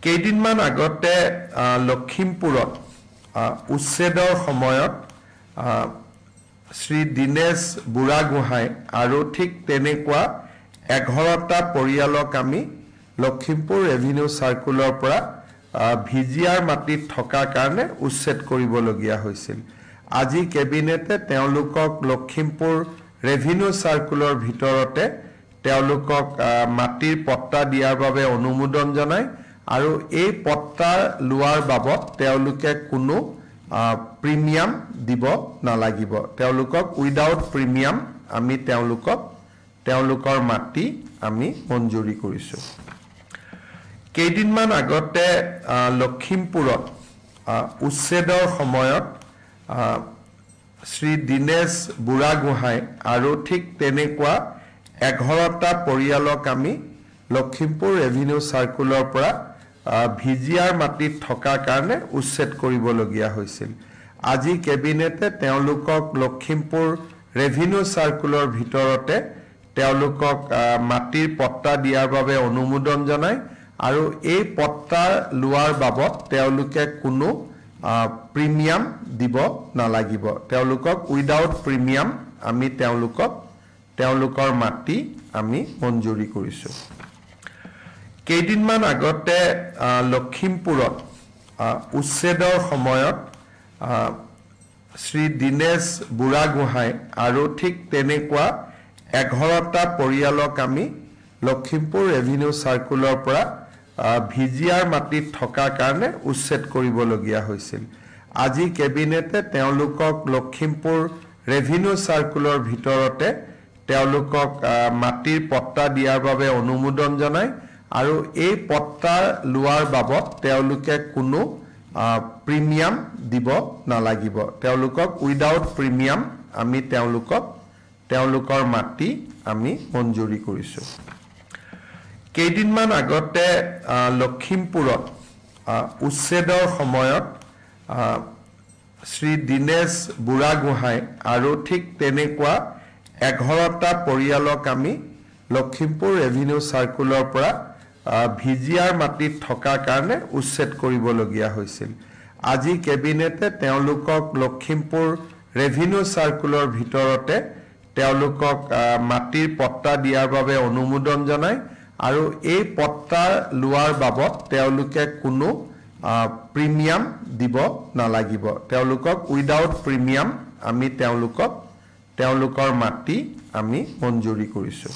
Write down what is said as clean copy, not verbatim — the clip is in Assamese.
কেইদিনমান আগতে লখিমপুৰত উচ্ছেদৰ সময়ত শ্ৰী দীনেশ বুঢ়াগোহাঁই আৰু ঠিক তেনেকুৱা 11টা পৰিয়ালক আমি লখিমপুৰ ৰেভিনিউ সাৰ্কুলৰ পৰা ভিজিআৰ মাটিত থকা কাৰণে উচ্ছেদ কৰিবলগীয়া হৈছিল। আজি কেবিনেটে তেওঁলোকক লখিমপুৰ ৰেভিনিউ সাৰ্কুলৰ ভিতৰতে তেওঁলোকক মাটিৰ পট্টা দিয়াৰ বাবে অনুমোদন জনায় আৰু এই পট্টা লোৱাৰ বাবদ তেওঁলোকে কোনো প্ৰিমিয়াম দিব নালাগিব। তেওঁলোকক উইদাউট প্ৰিমিয়াম আমি তেওঁলোকৰ মাটি আমি মঞ্জুৰি কৰিছোঁ। কেইদিনমান আগতে লখিমপুৰত উচ্ছেদৰ সময়ত শ্ৰী দীনেশ বুঢ়াগোহাঁই আৰু ঠিক তেনেকুৱা 11টা পৰিয়ালক আমি লখিমপুৰ ৰেভিনিউ সাৰ্কুলৰ পৰা ভিজিআৰ মাটিত থকা কাৰণে উচ্ছেদ কৰিবলগীয়া হৈছিল। আজি কেবিনেটে তেওঁলোকক লখিমপুৰ ৰেভিনিউ সাৰ্কুলৰ ভিতৰতে তেওঁলোকক মাটিৰ পট্টা দিয়াৰ বাবে অনুমোদন জনায় আৰু এই পট্টা লোৱাৰ বাবদ তেওঁলোকে কোনো প্ৰিমিয়াম দিব নালাগিব। তেওঁলোকক উইদাউট প্ৰিমিয়াম আমি তেওঁলোকৰ মাটি আমি মঞ্জুৰি কৰিছোঁ। কেইদিনমান আগতে লখিমপুৰত উচ্ছেদৰ সময়ত শ্ৰী দীনেশ বুঢ়াগোহাঁই আৰু ঠিক তেনেকুৱা 11টা পৰিয়ালক আমি লখিমপুৰ ৰেভিনিউ সাৰ্কুলৰ পৰা ভিজিআৰ মাটিত থকা কাৰণে উচ্ছেদ কৰিবলগীয়া হৈছিল। আজি কেবিনেটে তেওঁলোকক লখিমপুৰ ৰেভিনিউ সাৰ্কুলৰ ভিতৰতে তেওঁলোকক মাটিৰ পট্টা দিয়াৰ বাবে অনুমোদন জনায় আৰু এই পট্টা লোৱাৰ বাবদ তেওঁলোকে কোনো প্ৰিমিয়াম দিব নালাগিব। তেওঁলোকক উইদাউট প্ৰিমিয়াম আমি তেওঁলোকৰ মাটি আমি মঞ্জুৰি কৰিছোঁ। কেইদিনমান আগতে লখিমপুৰত উচ্ছেদৰ সময়ত শ্ৰী দীনেশ বুঢ়াগোহাঁই আৰু ঠিক তেনেকুৱা 11টা পৰিয়ালক আমি লখিমপুৰ ৰেভিনিউ সাৰ্কুলৰ পৰা ভিজিআৰ মাটিত থকা কাৰণে উচ্ছেদ কৰিবলগীয়া হৈছিল। আজি কেবিনেটে তেওঁলোকক লখিমপুৰ ৰেভিনিউ সাৰ্কুলৰ ভিতৰতে তেওঁলোকক মাটিৰ পট্টা দিয়াৰ বাবে অনুমোদন জনায় আৰু এই পট্টা লোৱাৰ বাবদ তেওঁলোকে কোনো প্ৰিমিয়াম দিব নালাগিব। তেওঁলোকক উইদাউট প্ৰিমিয়াম আমি তেওঁলোকৰ মাটি আমি মঞ্জুৰি কৰিছোঁ।